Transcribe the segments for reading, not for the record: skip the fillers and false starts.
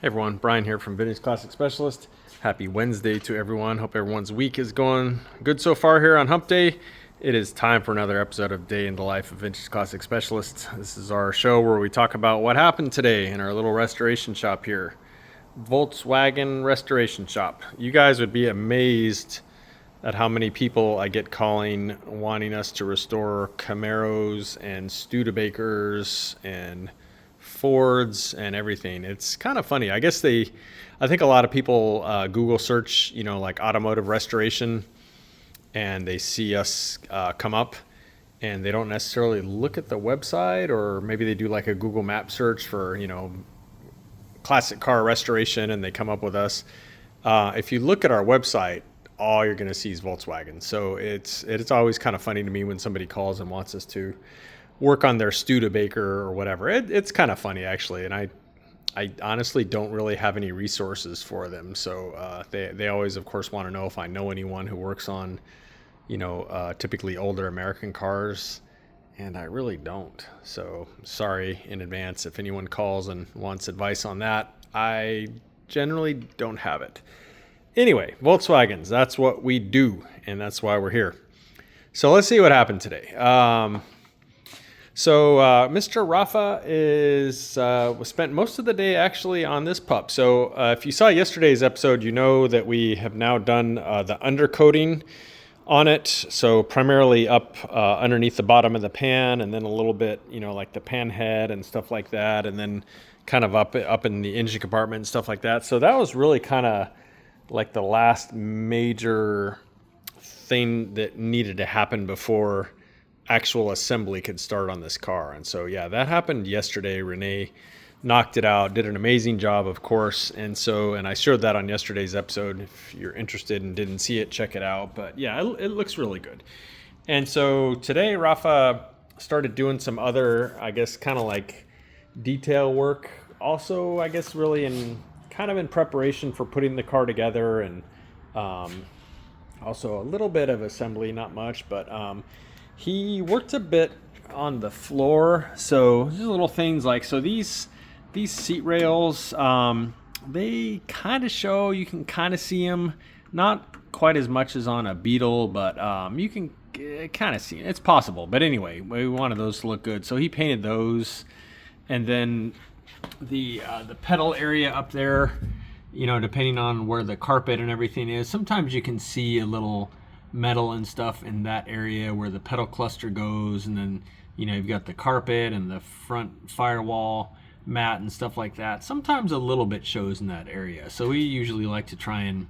Hey everyone, Brian here from Vintage Classic Specialist. Happy Wednesday to everyone. Hope everyone's week is going good so far here on Hump Day. It is time for another episode of Day in the Life of Vintage Classic Specialist. This is our show where we talk about what happened today in our little restoration shop here. Volkswagen Restoration Shop. You guys would be amazed at how many people I get calling wanting us to restore Camaros and Studebakers and Fords and everything. It's kind of funny. I think a lot of people Google search, like automotive restoration, and they see us come up, and they don't necessarily look at the website, or maybe they do like a Google map search for, classic car restoration, and they come up with us. If you look at our website, all you're going to see is Volkswagen. So it's always kind of funny to me when somebody calls and wants us to work on their Studebaker or whatever. It's kind of funny actually, and I honestly don't really have any resources for them. So they always, of course, want to know if I know anyone who works on, typically older American cars, and I really don't. So sorry in advance if anyone calls and wants advice on that. I generally don't have it. Anyway, Volkswagens, that's what we do, and that's why we're here. So let's see what happened today. Mr. Rafa was spent most of the day actually on this pup. So if you saw yesterday's episode, you know that we have now done the undercoating on it. So primarily up underneath the bottom of the pan, and then a little bit, like the pan head and stuff like that, and then kind of up in the engine compartment and stuff like that. So that was really kind of like the last major thing that needed to happen before actual assembly could start on this car. And so, yeah, that happened yesterday. Rene knocked it out, did an amazing job, of course. And I showed that on yesterday's episode. If you're interested and didn't see it, check it out. But yeah, it looks really good. And so today, Rafa started doing some other, I guess, kind of like detail work. Also, I guess, really in preparation for putting the car together, and also a little bit of assembly, not much, but he worked a bit on the floor. So just little things like, so these seat rails, they kind of show, you can kind of see them, not quite as much as on a Beetle, but you can kind of see it. It's possible. But anyway, we wanted those to look good. So he painted those. And then the pedal area up there, depending on where the carpet and everything is, sometimes you can see a little metal and stuff in that area where the pedal cluster goes, and then you've got the carpet and the front firewall mat and stuff like that. Sometimes a little bit shows in that area, so we usually like to try and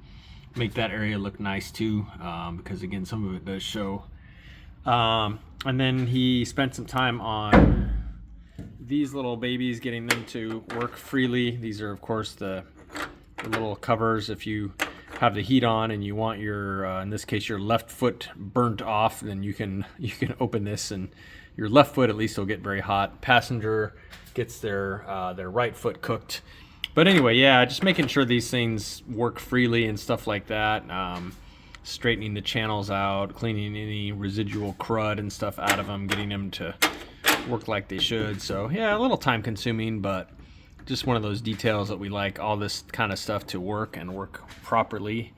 make that area look nice too, because again, some of it does show. And then he spent some time on these little babies, getting them to work freely. These are, of course, the little covers. If you have the heat on and you want your, in this case, your left foot burnt off, then you can open this, and your left foot at least will get very hot. Passenger gets their right foot cooked. But anyway, yeah, just making sure these things work freely and stuff like that. Straightening the channels out, cleaning any residual crud and stuff out of them, getting them to work like they should. So yeah, a little time consuming, but just one of those details that we like all this kind of stuff to work and work properly.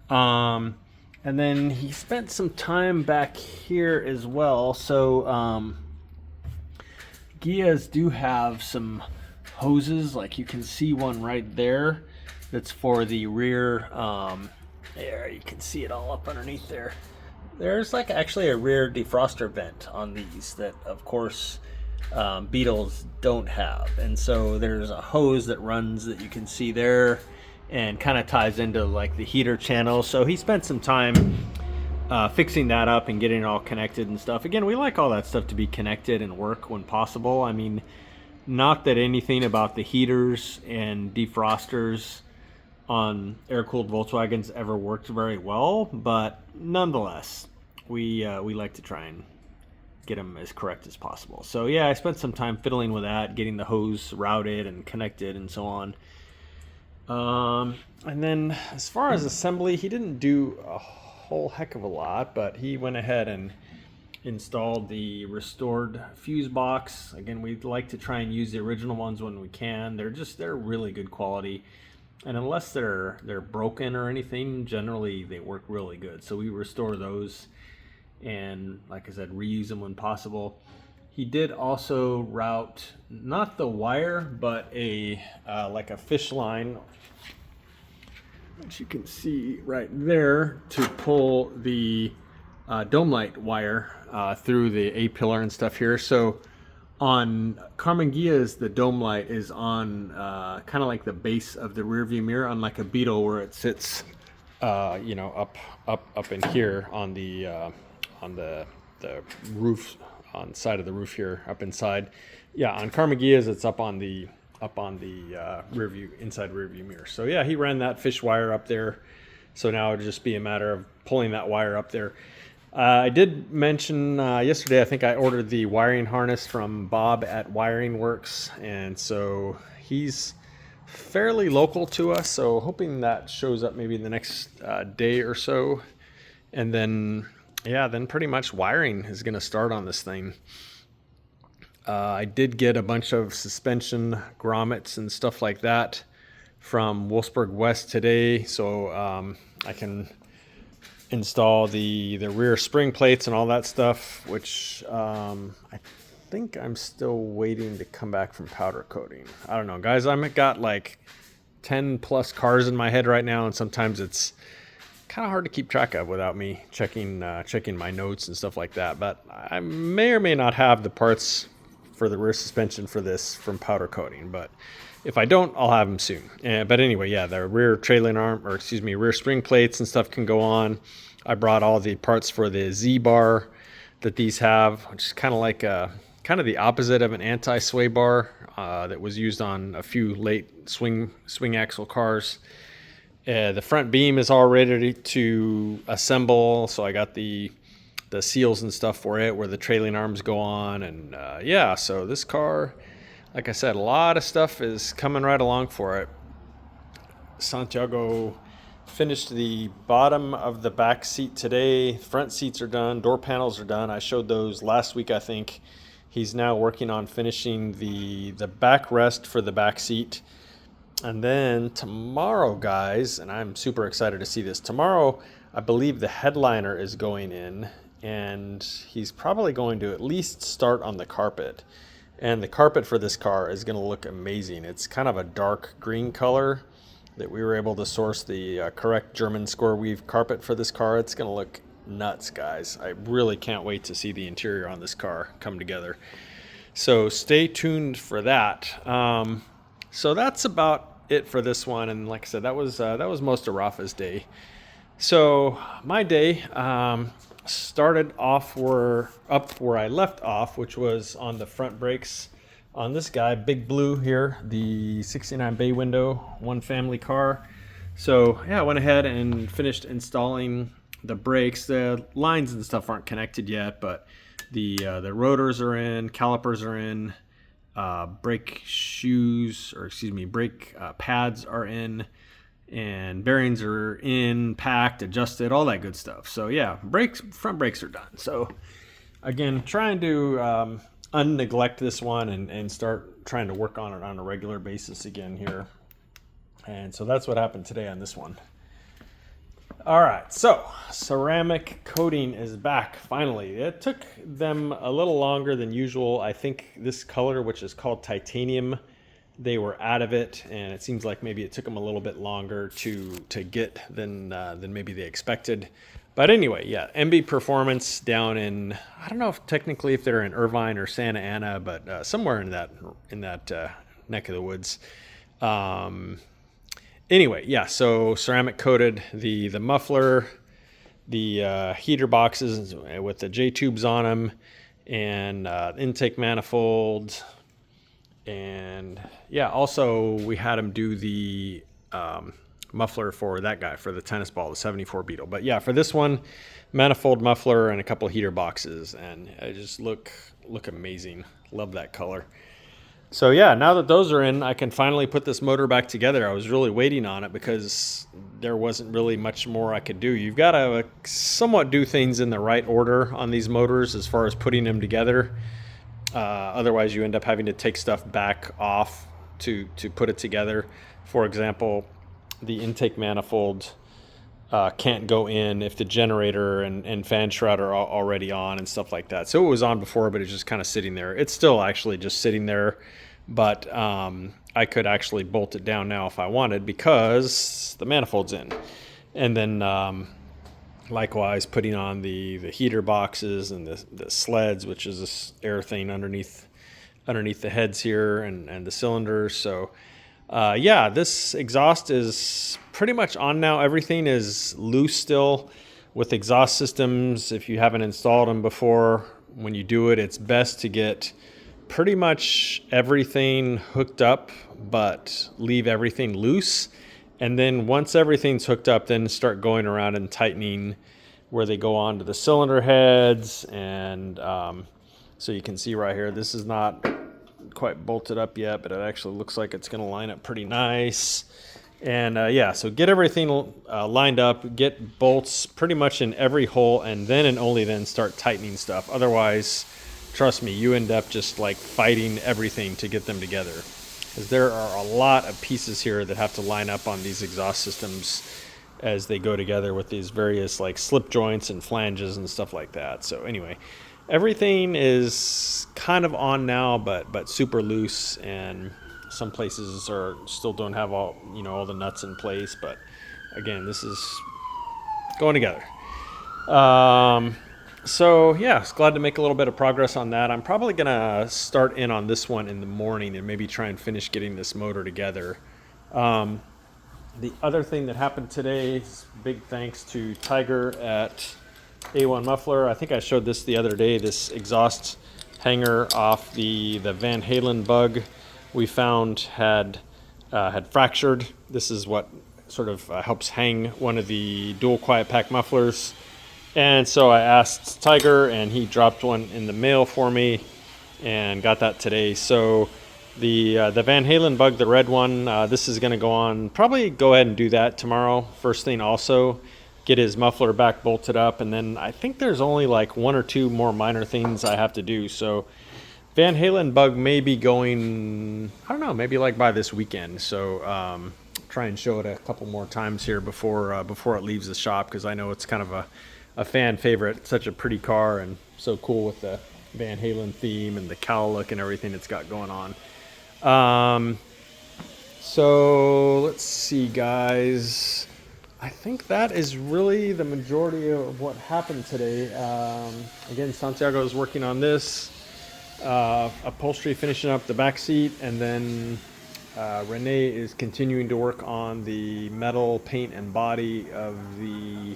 And then he spent some time back here as well. So Ghias do have some hoses, like you can see one right there that's for the rear. There, you can see it all up underneath there. There's like actually a rear defroster vent on these that, of course, Beetles don't have. And so there's a hose that runs that you can see there and kind of ties into like the heater channel. So he spent some time fixing that up and getting it all connected and stuff. Again, we like all that stuff to be connected and work when possible. I mean, not that anything about the heaters and defrosters on air-cooled Volkswagens ever worked very well, but nonetheless, we like to try and get them as correct as possible. So yeah, I spent some time fiddling with that, getting the hose routed and connected and so on. And then as far as assembly, he didn't do a whole heck of a lot, but he went ahead and installed the restored fuse box. Again, we like to try and use the original ones when we can. They're really good quality, and unless they're broken or anything, generally they work really good. So we restore those, and like I said, reuse them when possible. He did also route not the wire, but a like a fish line, which you can see right there, to pull the dome light wire through the A-pillar and stuff here. So on Karmann Ghias, the dome light is on kind of like the base of the rear view mirror, unlike a Beetle where it sits, you know, up in here on the roof, on the side of the roof here, up inside. Yeah, on Karmann Ghias, it's up on the rear view, inside rear view mirror. So yeah, he ran that fish wire up there. So now it'd just be a matter of pulling that wire up there. I did mention yesterday, I think I ordered the wiring harness from Bob at Wiring Works, and so he's fairly local to us, so hoping that shows up maybe in the next day or so. And then, yeah, then pretty much wiring is going to start on this thing. I did get a bunch of suspension grommets and stuff like that from Wolfsburg West today, so I can install the rear spring plates and all that stuff, which I think I'm still waiting to come back from powder coating. I don't know, guys. I've got like 10 plus cars in my head right now, and sometimes it's kind of hard to keep track of without me checking my notes and stuff like that. But I may or may not have the parts for the rear suspension for this from powder coating, but if I don't, I'll have them soon. But anyway, yeah, the rear trailing arm, or excuse me, rear spring plates and stuff can go on. I brought all the parts for the Z bar that these have, which is kind of like kind of the opposite of an anti-sway bar that was used on a few late swing axle cars. The front beam is all ready to assemble, so I got the seals and stuff for it where the trailing arms go on, and yeah, so this car, like I said, a lot of stuff is coming right along for it. Santiago finished the bottom of the back seat today. Front seats are done, door panels are done. I showed those last week, I think. He's now working on finishing the backrest for the back seat. And then tomorrow, guys, and I'm super excited to see this. Tomorrow, I believe the headliner is going in, and he's probably going to at least start on the carpet. And the carpet for this car is going to look amazing. It's kind of a dark green color that we were able to source the correct German score weave carpet for this car. It's going to look nuts, guys. I really can't wait to see the interior on this car come together. So stay tuned for that. So that's about it for this one. And like I said, that was most of Rafa's day. So my day started off where I left off, which was on the front brakes on this guy, Big Blue here, the 69 bay window, one family car. So yeah, I went ahead and finished installing the brakes. The lines and stuff aren't connected yet, but the rotors are in, calipers are in, brake pads are in, and bearings are in, packed, adjusted, all that good stuff. So yeah, front brakes are done. So again, trying to unneglect this one and start trying to work on it on a regular basis again here. And so that's what happened today on this one. All right, so ceramic coating is back finally. It took them a little longer than usual. I think this color, which is called titanium, they were out of it, and it seems like maybe it took them a little bit longer to get than maybe they expected. But anyway, yeah, MB Performance down in, I don't know if technically if they're in Irvine or Santa Ana, but somewhere in that neck of the woods. Anyway, yeah, so ceramic coated the muffler, the heater boxes with the J-tubes on them, and intake manifold. And yeah, also we had them do the muffler for that guy, for the tennis ball, the 74 Beetle. But yeah, for this one, manifold muffler and a couple heater boxes, and it just look amazing. Love that color. So yeah, now that those are in, I can finally put this motor back together. I was really waiting on it because there wasn't really much more I could do. You've got to somewhat do things in the right order on these motors as far as putting them together. Otherwise, you end up having to take stuff back off to put it together. For example, the intake manifold can't go in if the generator and fan shroud are already on and stuff like that. So it was on before, but it's just kind of sitting there. It's still actually just sitting there, but I could actually bolt it down now if I wanted because the manifold's in. And then likewise putting on the heater boxes and the sleds, which is this air thing underneath the heads here and the cylinders. So yeah, this exhaust is pretty much on now. Everything is loose still with exhaust systems. If you haven't installed them before, when you do it, it's best to get pretty much everything hooked up, but leave everything loose. And then once everything's hooked up, then start going around and tightening where they go onto the cylinder heads. And so you can see right here, this is not quite bolted up yet, but it actually looks like it's going to line up pretty nice. And yeah, so get everything lined up, get bolts pretty much in every hole, and then and only then start tightening stuff. Otherwise, trust me, you end up just like fighting everything to get them together, because there are a lot of pieces here that have to line up on these exhaust systems as they go together with these various like slip joints and flanges and stuff like that. So anyway, everything is kind of on now, but super loose, and some places are still don't have all the nuts in place. But again, this is going together. So yeah, glad to make a little bit of progress on that. I'm probably gonna start in on this one in the morning and maybe try and finish getting this motor together. The other thing that happened today is big thanks to Tiger at A1 Muffler. I think I showed this the other day, this exhaust hanger off the Van Halen bug we found had fractured. This is what sort of helps hang one of the dual quiet pack mufflers. And so I asked Tiger, and he dropped one in the mail for me and got that today. So the Van Halen bug, the red one, this is going to go on, probably go ahead and do that tomorrow first thing also. Get his muffler back bolted up, and then I think there's only like one or two more minor things I have to do. So Van Halen bug may be going, I don't know, maybe like by this weekend. So try and show it a couple more times here before it leaves the shop, because I know it's kind of a fan favorite. It's such a pretty car and so cool with the Van Halen theme and the cowl look and everything it's got going on. So let's see, guys. I think that is really the majority of what happened today. Again, Santiago is working on this. Upholstery finishing up the back seat, and then Rene is continuing to work on the metal paint and body of the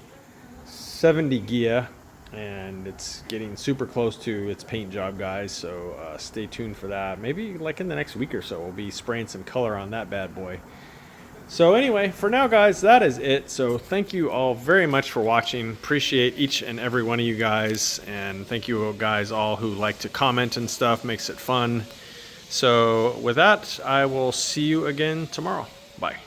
70 Ghia, and it's getting super close to its paint job, guys, so stay tuned for that. Maybe like in the next week or so we'll be spraying some color on that bad boy. So anyway, for now, guys, that is it. So thank you all very much for watching. Appreciate each and every one of you guys, and thank you guys all who like to comment and stuff. Makes it fun. So with that, I will see you again tomorrow. Bye.